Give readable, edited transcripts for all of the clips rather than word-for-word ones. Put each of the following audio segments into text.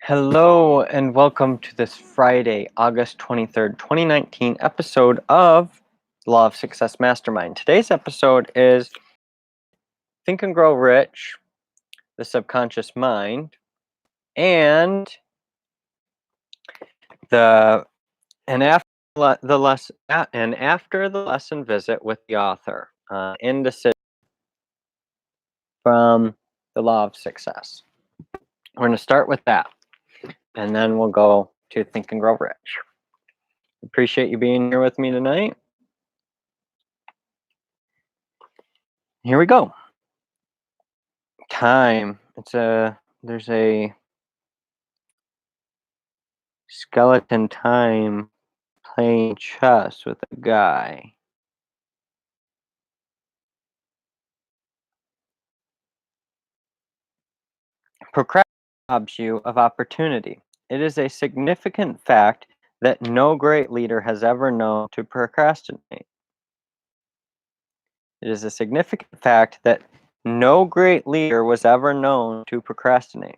Hello and welcome to this Friday, August 23rd, 2019 episode of the Law of Success Mastermind. Today's episode is Think and Grow Rich, the Subconscious Mind, and the and after the lesson and after the lesson visit with the author, Indecision from the Law of Success. We're going to start with that, and then we'll go to Think and Grow Rich. Appreciate you being here with me tonight. Here we go. Time. There's a skeleton time playing chess with a guy. Procrastination robs you of opportunity. It is a significant fact that no great leader has ever known to procrastinate. It is a significant fact that no great leader was ever known to procrastinate.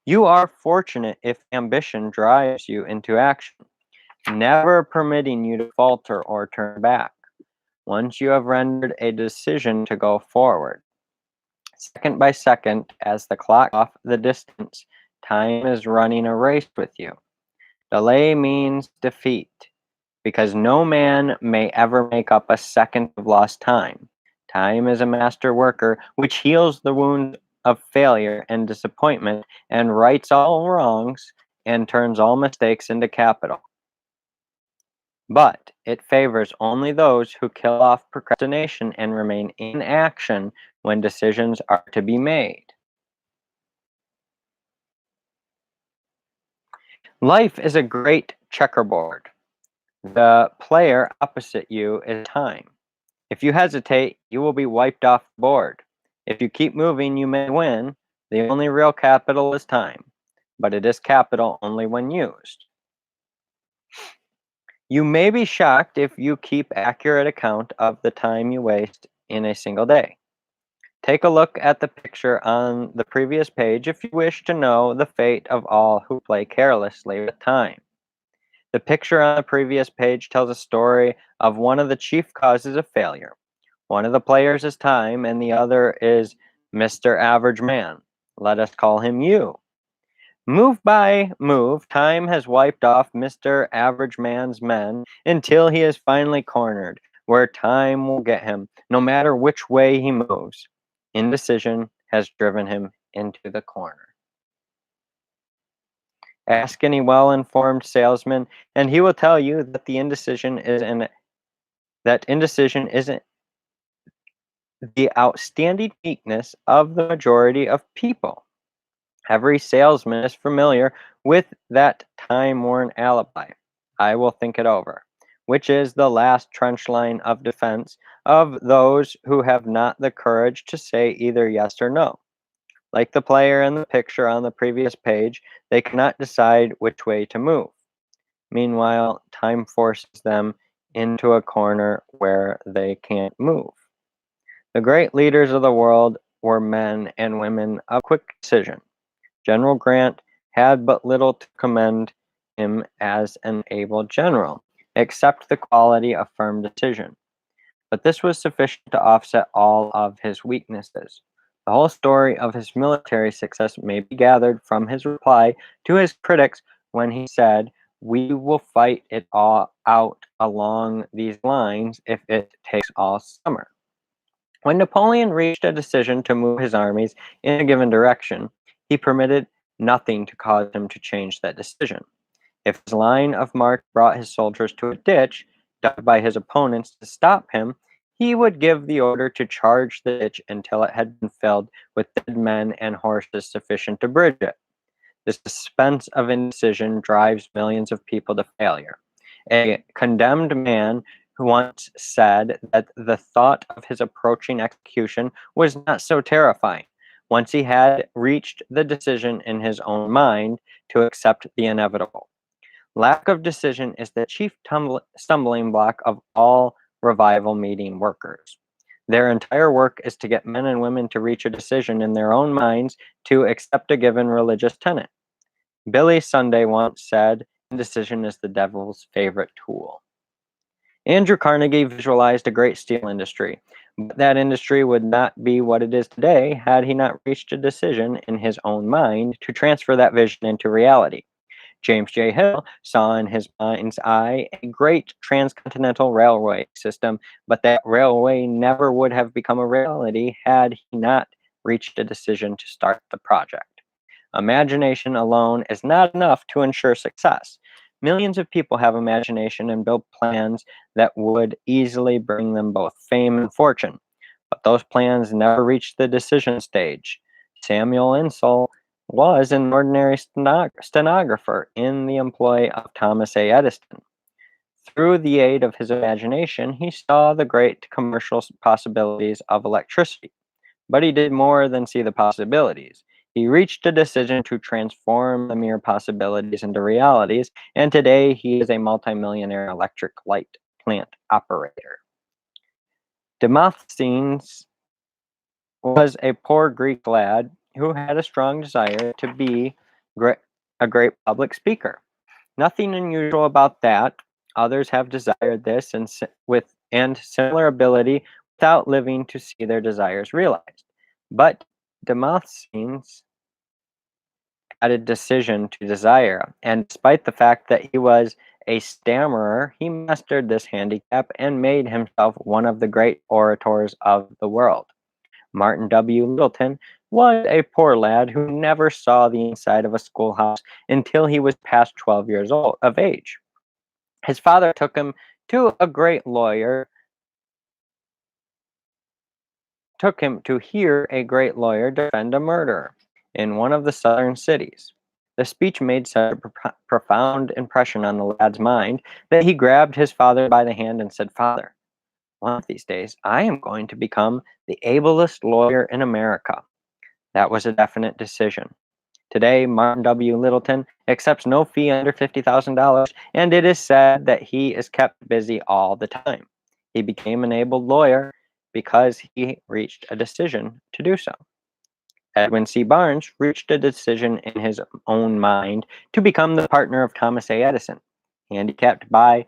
You are fortunate if ambition drives you into action, never permitting you to falter or turn back. Once you have rendered a decision to go forward, second by second, as the clock off the distance, time is running a race with you. Delay means defeat, because no man may ever make up a second of lost time. Time is a master worker which heals the wounds of failure and disappointment and rights all wrongs and turns all mistakes into capital. But it favors only those who kill off procrastination and remain in action when decisions are to be made. Life is a great checkerboard. The player opposite you is time. If you hesitate, you will be wiped off the board. If you keep moving, you may win. The only real capital is time, but it is capital only when used. You may be shocked if you keep accurate account of the time you waste in a single day. Take a look at the picture on the previous page if you wish to know the fate of all who play carelessly with time. The picture on the previous page tells a story of one of the chief causes of failure. One of the players is time, and the other is Mr. Average Man. Let us call him you. Move by move, time has wiped off Mr. Average Man's men until he is finally cornered, where time will get him, no matter which way he moves. Indecision has driven him into the corner. Ask any well-informed salesman, and he will tell you that indecision isn't the outstanding weakness of the majority of people. Every salesman is familiar with that time-worn alibi. I will think it over, which is the last trench line of defense of those who have not the courage to say either yes or no. Like the player in the picture on the previous page, they cannot decide which way to move. Meanwhile, time forces them into a corner where they can't move. The great leaders of the world were men and women of quick decision. General Grant had but little to commend him as an able general, except the quality of firm decision. But this was sufficient to offset all of his weaknesses. The whole story of his military success may be gathered from his reply to his critics when he said, "We will fight it all out along these lines if it takes all summer." When Napoleon reached a decision to move his armies in a given direction, he permitted nothing to cause him to change that decision. If his line of march brought his soldiers to a ditch, dug by his opponents to stop him, he would give the order to charge the ditch until it had been filled with dead men and horses sufficient to bridge it. The suspense of indecision drives millions of people to failure. A condemned man who once said that the thought of his approaching execution was not so terrifying, once he had reached the decision in his own mind to accept the inevitable. Lack of decision is the chief stumbling block of all revival meeting workers. Their entire work is to get men and women to reach a decision in their own minds to accept a given religious tenet. Billy Sunday once said, "Indecision is the devil's favorite tool." Andrew Carnegie visualized a great steel industry, but that industry would not be what it is today had he not reached a decision in his own mind to transfer that vision into reality. James J. Hill saw in his mind's eye a great transcontinental railway system, but that railway never would have become a reality had he not reached a decision to start the project. Imagination alone is not enough to ensure success. Millions of people have imagination and build plans that would easily bring them both fame and fortune, but those plans never reach the decision stage. Samuel Insull was an ordinary stenographer in the employ of Thomas A. Edison. Through the aid of his imagination, he saw the great commercial possibilities of electricity. But he did more than see the possibilities. He reached a decision to transform the mere possibilities into realities, and today he is a multimillionaire electric light plant operator. Demosthenes was a poor Greek lad who had a strong desire to be great, a great public speaker. Nothing unusual about that. Others have desired this and similar ability without living to see their desires realized. But Demosthenes added decision to desire, and despite the fact that he was a stammerer, he mastered this handicap and made himself one of the great orators of the world. Martin W. Littleton was a poor lad who never saw the inside of a schoolhouse until he was past 12 years old of age. His father took him to hear a great lawyer defend a murderer in one of the southern cities. The speech made such a profound impression on the lad's mind that he grabbed his father by the hand and said, "Father, one of these days I am going to become the ablest lawyer in America." That was a definite decision. Today, Martin W. Littleton accepts no fee under $50,000, and it is said that he is kept busy all the time. He became an able lawyer because he reached a decision to do so. Edwin C. Barnes reached a decision in his own mind to become the partner of Thomas A. Edison, handicapped by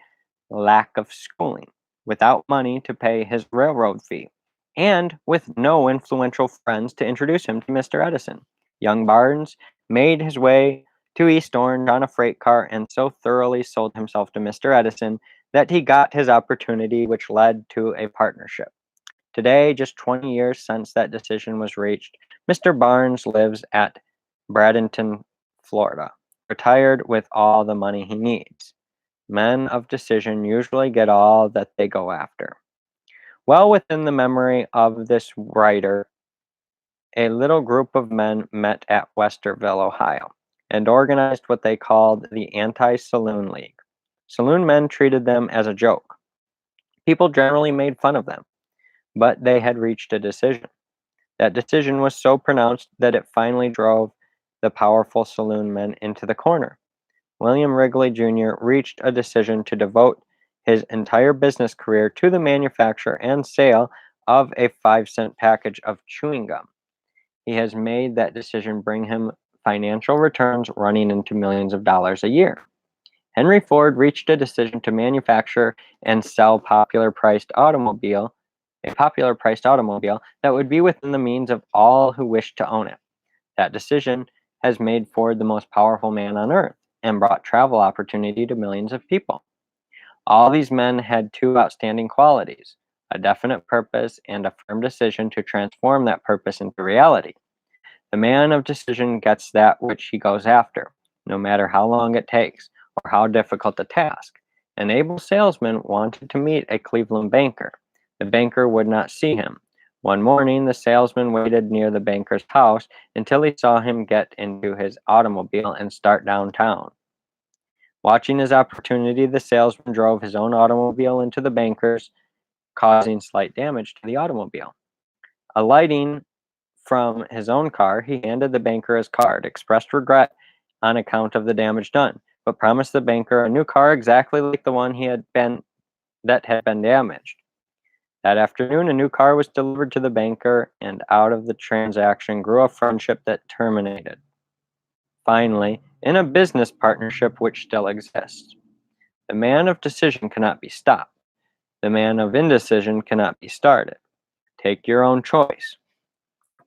lack of schooling, without money to pay his railroad fee, and with no influential friends to introduce him to Mr. Edison. Young Barnes made his way to East Orange on a freight car and so thoroughly sold himself to Mr. Edison that he got his opportunity, which led to a partnership. Today, just 20 years since that decision was reached, Mr. Barnes lives at Bradenton, Florida, retired with all the money he needs. Men of decision usually get all that they go after. Well within the memory of this writer, a little group of men met at Westerville, Ohio, and organized what they called the Anti-Saloon League. Saloon men treated them as a joke. People generally made fun of them, but they had reached a decision. That decision was so pronounced that it finally drove the powerful saloon men into the corner. William Wrigley Jr. reached a decision to devote his entire business career to the manufacture and sale of a 5-cent package of chewing gum. He has made that decision bring him financial returns running into millions of dollars a year. Henry Ford reached a decision to manufacture and sell a popular priced automobile that would be within the means of all who wished to own it. That decision has made Ford the most powerful man on earth and brought travel opportunity to millions of people. All these men had two outstanding qualities: a definite purpose and a firm decision to transform that purpose into reality. The man of decision gets that which he goes after, no matter how long it takes or how difficult the task. An able salesman wanted to meet a Cleveland banker. The banker would not see him. One morning, the salesman waited near the banker's house until he saw him get into his automobile and start downtown. Watching his opportunity, the salesman drove his own automobile into the banker's, causing slight damage to the automobile. Alighting from his own car, he handed the banker his card, expressed regret on account of the damage done, but promised the banker a new car exactly like the one that had been damaged. That afternoon, a new car was delivered to the banker, and out of the transaction grew a friendship that terminated. Finally, in a business partnership which still exists. The man of decision cannot be stopped. The man of indecision cannot be started. Take your own choice.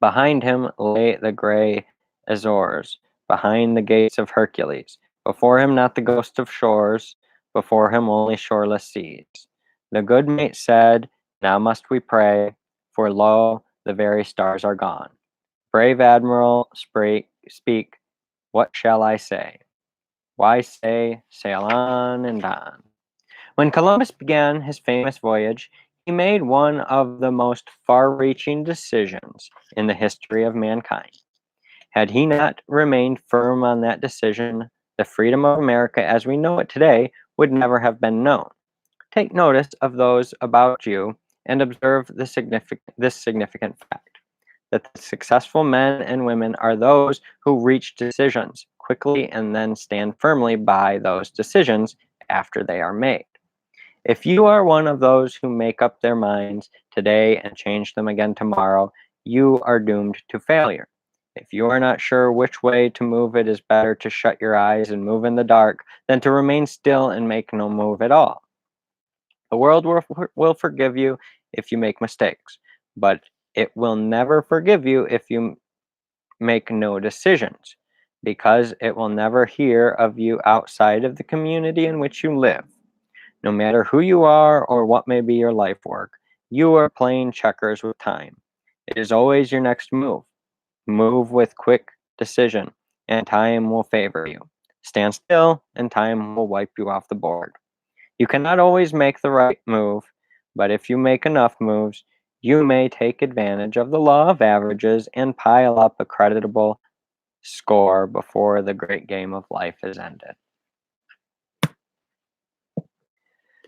Behind him lay the gray Azores, behind the gates of Hercules. Before him not the ghost of shores, before him only shoreless seas. The good mate said, now must we pray, for lo, the very stars are gone. Brave admiral, speak, what shall I say? Why say, sail on and on. When Columbus began his famous voyage, he made one of the most far reaching decisions in the history of mankind. Had he not remained firm on that decision, the freedom of America as we know it today would never have been known. Take notice of those about you and observe this significant fact that the successful men and women are those who reach decisions quickly and then stand firmly by those decisions after they are made. If you are one of those who make up their minds today and change them again tomorrow, you are doomed to failure. If you are not sure which way to move, it is better to shut your eyes and move in the dark than to remain still and make no move at all. The world will forgive you if you make mistakes, but it will never forgive you if you make no decisions, because it will never hear of you outside of the community in which you live. No matter who you are or what may be your life work, you are playing checkers with time. It is always your next move. Move with quick decision, and time will favor you. Stand still, and time will wipe you off the board. You cannot always make the right move, but if you make enough moves, you may take advantage of the law of averages and pile up a creditable score before the great game of life is ended.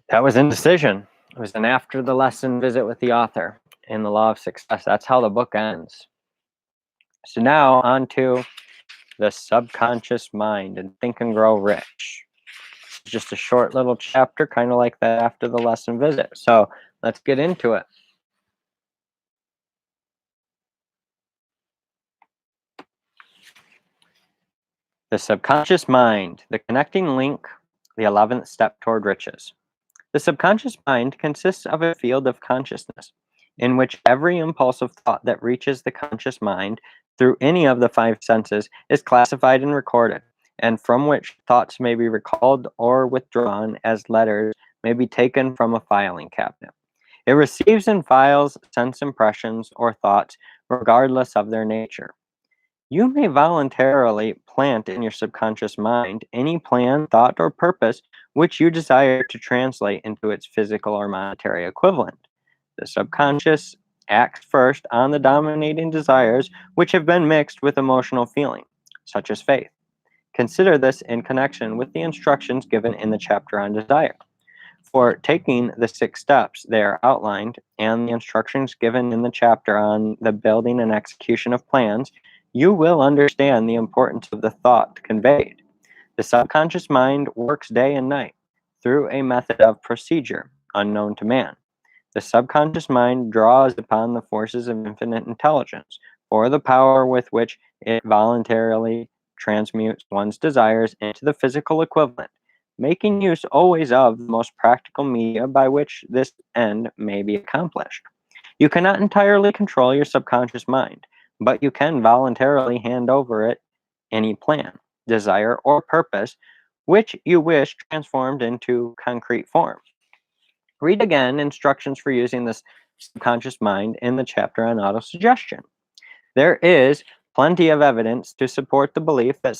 That was Indecision. It was an after the lesson visit with the author in the law of success. That's how the book ends. So now on to the subconscious mind and Think and Grow Rich. It's just a short little chapter, kind of like that after the lesson visit. So let's get into it. The subconscious mind, the connecting link, the 11th step toward riches. The subconscious mind consists of a field of consciousness in which every impulsive thought that reaches the conscious mind through any of the five senses is classified and recorded, and from which thoughts may be recalled or withdrawn as letters may be taken from a filing cabinet. It receives and files sense impressions or thoughts regardless of their nature. You may voluntarily plant in your subconscious mind any plan, thought, or purpose which you desire to translate into its physical or monetary equivalent. The subconscious acts first on the dominating desires which have been mixed with emotional feeling, such as faith. Consider this in connection with the instructions given in the chapter on desire. For taking the 6 steps there outlined and the instructions given in the chapter on the building and execution of plans, you will understand the importance of the thought conveyed. The subconscious mind works day and night through a method of procedure unknown to man. The subconscious mind draws upon the forces of infinite intelligence for the power with which it voluntarily transmutes one's desires into the physical equivalent, making use always of the most practical media by which this end may be accomplished. You cannot entirely control your subconscious mind, but you can voluntarily hand over it any plan, desire, or purpose which you wish transformed into concrete form. Read again instructions for using this subconscious mind in the chapter on autosuggestion. There is plenty of evidence to support the belief that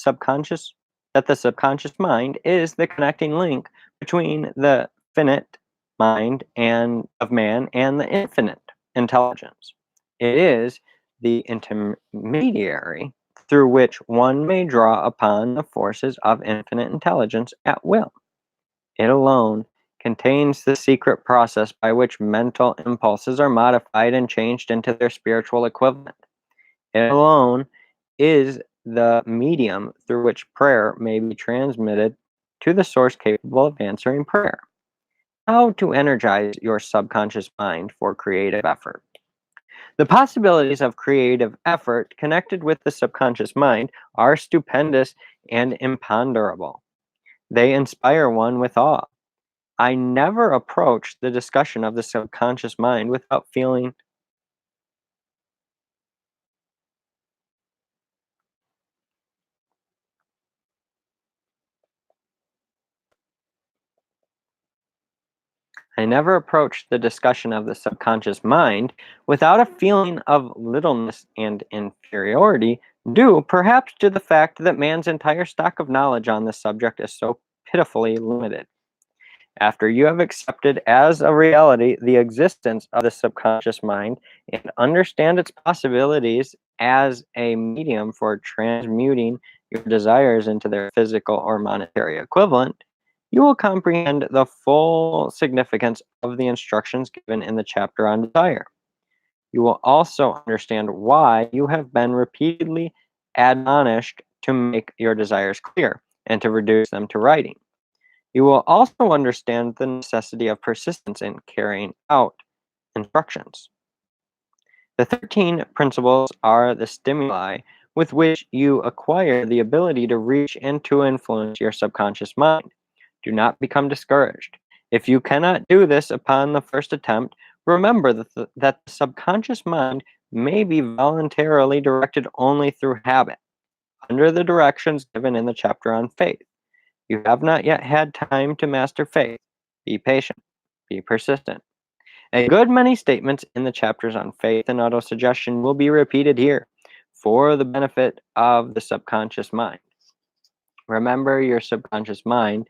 the subconscious mind is the connecting link between the finite mind and of man and the infinite intelligence. It is the intermediary through which one may draw upon the forces of infinite intelligence at will. It alone contains the secret process by which mental impulses are modified and changed into their spiritual equivalent. It alone is the medium through which prayer may be transmitted to the source capable of answering prayer. How to energize your subconscious mind for creative effort. The possibilities of creative effort connected with the subconscious mind are stupendous and imponderable. They inspire one with awe. I never approach the discussion of the subconscious mind without feeling I never approach the discussion of the subconscious mind without a feeling of littleness and inferiority, due perhaps to the fact that man's entire stock of knowledge on this subject is so pitifully limited. After you have accepted as a reality the existence of the subconscious mind and understand its possibilities as a medium for transmuting your desires into their physical or monetary equivalent, you will comprehend the full significance of the instructions given in the chapter on desire. You will also understand why you have been repeatedly admonished to make your desires clear and to reduce them to writing. You will also understand the necessity of persistence in carrying out instructions. The 13 principles are the stimuli with which you acquire the ability to reach and to influence your subconscious mind. Do not become discouraged. If you cannot do this upon the first attempt, remember that the subconscious mind may be voluntarily directed only through habit, under the directions given in the chapter on faith. You have not yet had time to master faith. Be patient. Be persistent. A good many statements in the chapters on faith and autosuggestion will be repeated here for the benefit of the subconscious mind. Remember, your subconscious mind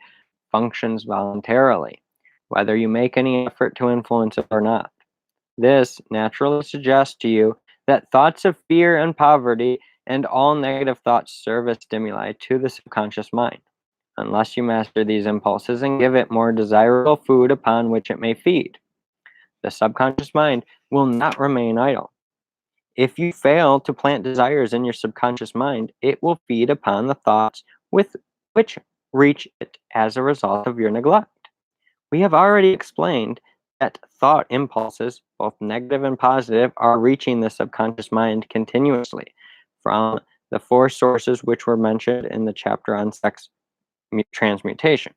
functions voluntarily, whether you make any effort to influence it or not. This naturally suggests to you that thoughts of fear and poverty and all negative thoughts serve as stimuli to the subconscious mind. Unless you master these impulses and give it more desirable food upon which it may feed, the subconscious mind will not remain idle. If you fail to plant desires in your subconscious mind, it will feed upon the thoughts with which reach it as a result of your neglect. We have already explained that thought impulses, both negative and positive, are reaching the subconscious mind continuously from the four sources which were mentioned in the chapter on sex transmutation.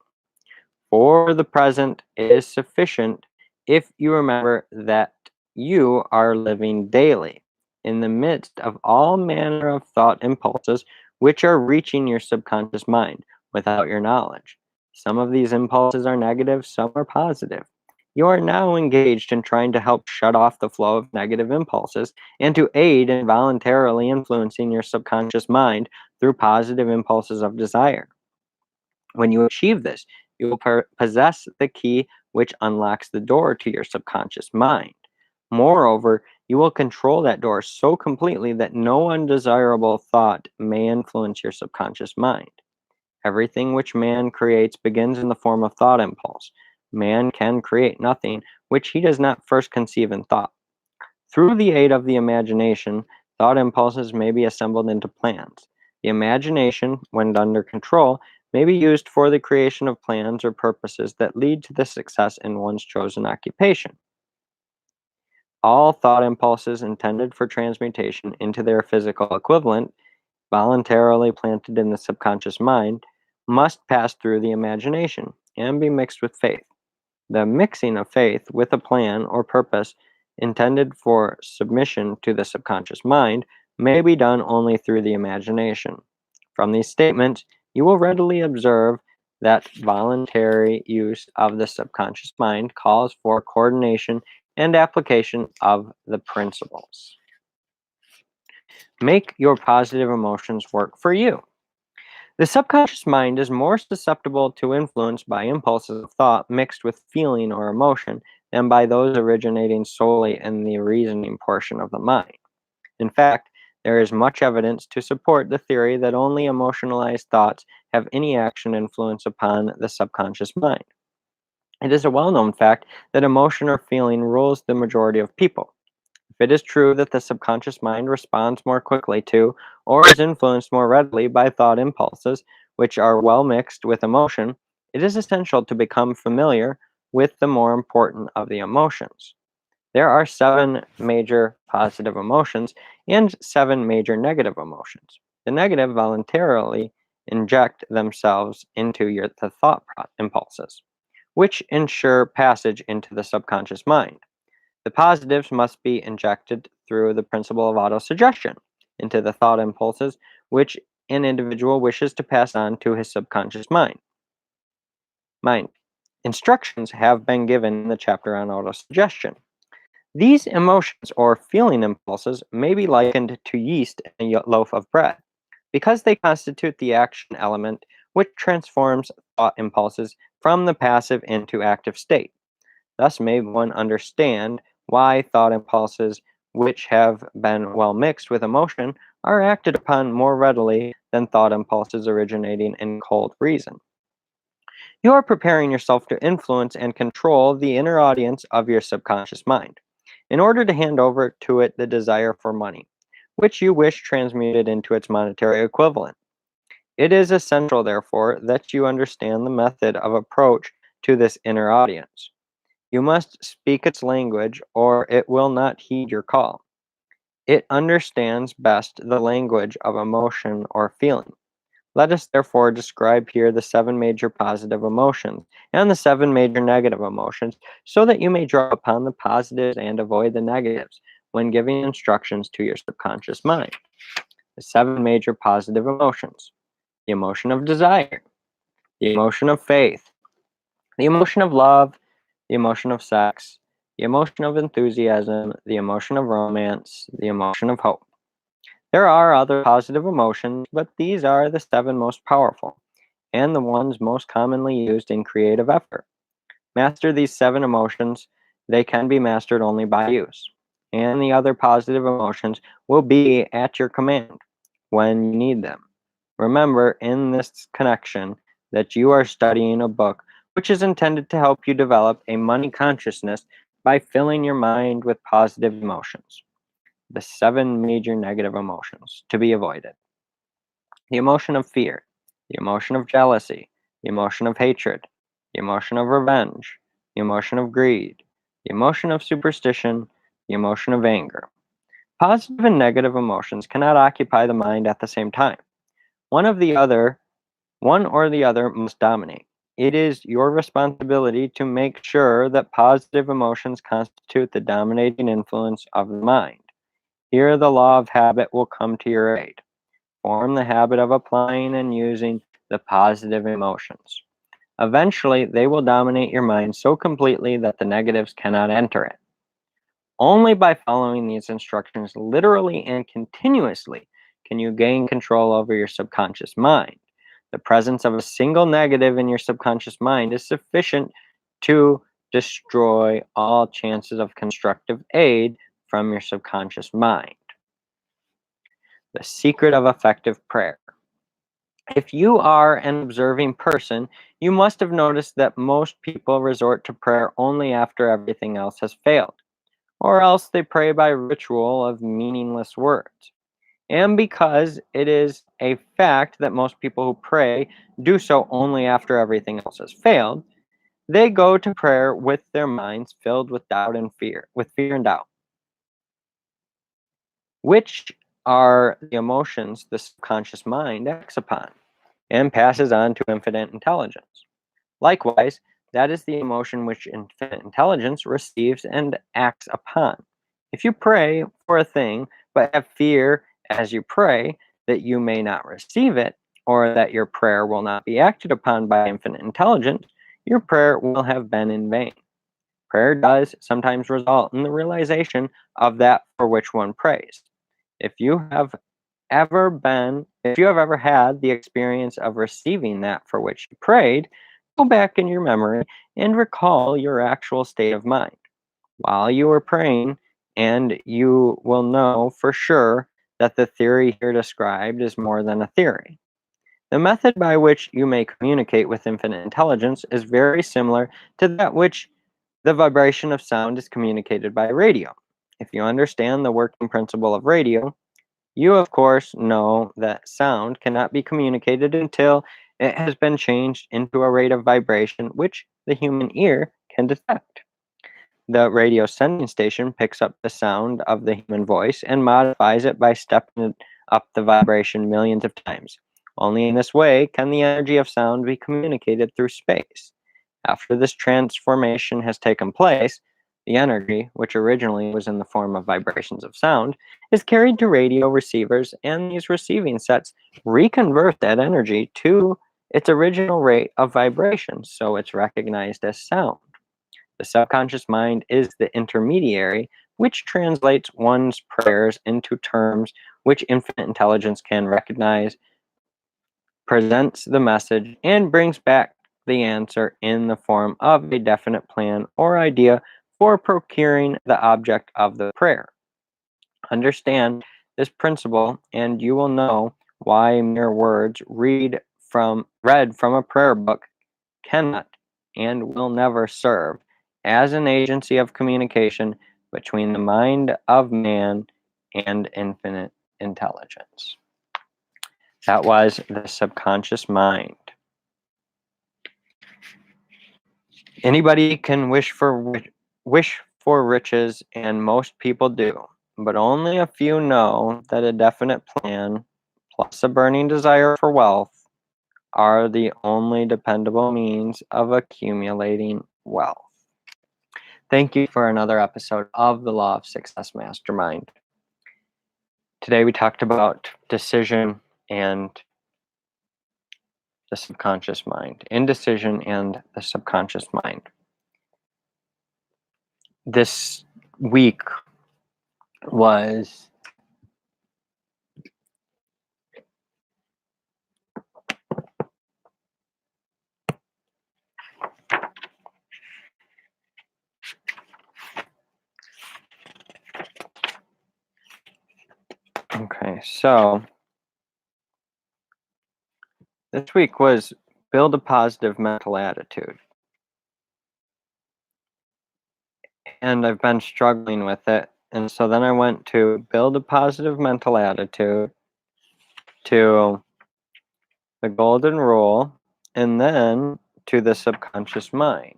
For the present, it is sufficient if you remember that you are living daily in the midst of all manner of thought impulses which are reaching your subconscious mind without your knowledge. Some of these impulses are negative, some are positive. You are now engaged in trying to help shut off the flow of negative impulses and to aid in voluntarily influencing your subconscious mind through positive impulses of desire. When you achieve this, you will possess the key which unlocks the door to your subconscious mind. Moreover, you will control that door so completely that no undesirable thought may influence your subconscious mind. Everything which man creates begins in the form of thought impulse. Man can create nothing which he does not first conceive in thought. Through the aid of the imagination, thought impulses may be assembled into plans. The imagination, when under control, may be used for the creation of plans or purposes that lead to the success in one's chosen occupation. All thought impulses intended for transmutation into their physical equivalent, voluntarily planted in the subconscious mind, must pass through the imagination and be mixed with faith. The mixing of faith with a plan or purpose intended for submission to the subconscious mind may be done only through the imagination. From these statements, you will readily observe that voluntary use of the subconscious mind calls for coordination and application of the principles. Make your positive emotions work for you. The subconscious mind is more susceptible to influence by impulses of thought mixed with feeling or emotion than by those originating solely in the reasoning portion of the mind. In fact, there is much evidence to support the theory that only emotionalized thoughts have any action influence upon the subconscious mind. It is a well known fact that emotion or feeling rules the majority of people. If it is true that the subconscious mind responds more quickly to or is influenced more readily by thought impulses, which are well mixed with emotion, it is essential to become familiar with the more important of the emotions. There are seven major positive emotions and seven major negative emotions. The negative voluntarily inject themselves into the impulses, which ensure passage into the subconscious mind. The positives must be injected through the principle of autosuggestion into the thought impulses, which an individual wishes to pass on to his subconscious mind. Instructions have been given in the chapter on autosuggestion. These emotions or feeling impulses may be likened to yeast in a loaf of bread because they constitute the action element which transforms thought impulses from the passive into active state. Thus may one understand why thought impulses which have been well mixed with emotion are acted upon more readily than thought impulses originating in cold reason. You are preparing yourself to influence and control the inner audience of your subconscious mind in order to hand over to it the desire for money, which you wish transmuted into its monetary equivalent. It is essential, therefore, that you understand the method of approach to this inner audience. You must speak its language, or it will not heed your call. It understands best the language of emotion or feeling. Let us therefore describe here the seven major positive emotions and the seven major negative emotions so that you may draw upon the positives and avoid the negatives when giving instructions to your subconscious mind. The seven major positive emotions: the emotion of desire, the emotion of faith, the emotion of love, the emotion of sex, the emotion of enthusiasm, the emotion of romance, the emotion of hope. There are other positive emotions, but these are the seven most powerful and the ones most commonly used in creative effort. Master these seven emotions, they can be mastered only by use. And the other positive emotions will be at your command when you need them. Remember in this connection that you are studying a book which is intended to help you develop a money consciousness by filling your mind with positive emotions. The seven major negative emotions to be avoided: the emotion of fear, the emotion of jealousy, the emotion of hatred, the emotion of revenge, the emotion of greed, the emotion of superstition, the emotion of anger. Positive and negative emotions cannot occupy the mind at the same time. One of the other, one or the other must dominate. It is your responsibility to make sure that positive emotions constitute the dominating influence of the mind. Here the law of habit will come to your aid. Form the habit of applying and using the positive emotions. Eventually, they will dominate your mind so completely that the negatives cannot enter it. Only by following these instructions literally and continuously can you gain control over your subconscious mind. The presence of a single negative in your subconscious mind is sufficient to destroy all chances of constructive aid from your subconscious mind. The secret of effective prayer. If you are an observing person, you must have noticed that most people resort to prayer only after everything else has failed, or else they pray by ritual of meaningless words. And because it is a fact that most people who pray do so only after everything else has failed, they go to prayer with their minds filled with doubt and fear, with fear and doubt, which are the emotions the subconscious mind acts upon and passes on to infinite intelligence. Likewise, that is the emotion which infinite intelligence receives and acts upon. If you pray for a thing, but have fear as you pray that you may not receive it, or that your prayer will not be acted upon by infinite intelligence, your prayer will have been in vain. Prayer does sometimes result in the realization of that for which one prays. If you have if you have ever had the experience of receiving that for which you prayed, go back in your memory and recall your actual state of mind while you were praying, and you will know for sure that the theory here described is more than a theory. The method by which you may communicate with infinite intelligence is very similar to that which the vibration of sound is communicated by radio. If you understand the working principle of radio, you, of course, know that sound cannot be communicated until it has been changed into a rate of vibration which the human ear can detect. The radio sending station picks up the sound of the human voice and modifies it by stepping up the vibration millions of times. Only in this way can the energy of sound be communicated through space. After this transformation has taken place, the energy, which originally was in the form of vibrations of sound, is carried to radio receivers, and these receiving sets reconvert that energy to its original rate of vibration, so it's recognized as sound. The subconscious mind is the intermediary, which translates one's prayers into terms which infinite intelligence can recognize, presents the message, and brings back the answer in the form of a definite plan or idea for procuring the object of the prayer. Understand this principle, and you will know why mere words read from a prayer book cannot and will never serve as an agency of communication between the mind of man and infinite intelligence. That was the subconscious mind. Anybody can wish for riches, and most people do, but only a few know that a definite plan plus a burning desire for wealth are the only dependable means of accumulating wealth. Thank you for another episode of the Law of Success Mastermind. Today we talked about decision and the subconscious mind, indecision and the subconscious mind. This week was okay, so this week was build a positive mental attitude. And I've been struggling with it. And so then I went to build a positive mental attitude, to the golden rule, and then to the subconscious mind.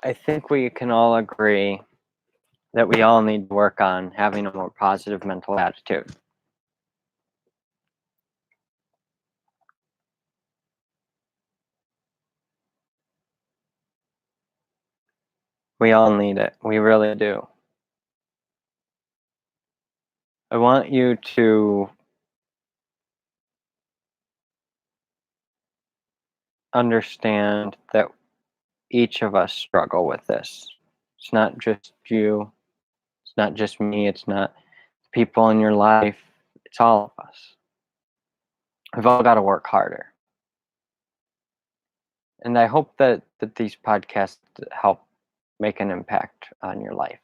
I think we can all agree that we all need to work on having a more positive mental attitude. We all need it. We really do. I want you to understand that each of us struggle with this. It's not just you. It's not just me. It's not people in your life. It's all of us. We've all got to work harder. And I hope that these podcasts help make an impact on your life.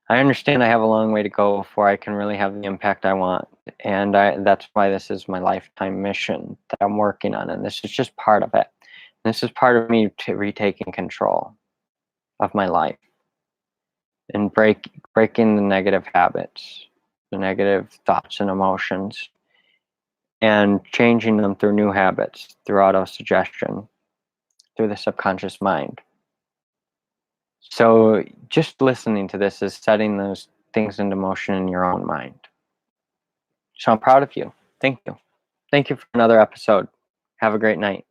I understand I have a long way to go before I can really have the impact I want. And that's why this is my lifetime mission that I'm working on. And this is just part of it. This is part of me retaking control of my life and breaking the negative habits, the negative thoughts and emotions, and changing them through new habits, through autosuggestion, through the subconscious mind. So just listening to this is setting those things into motion in your own mind. So I'm proud of you. Thank you. Thank you for another episode. Have a great night.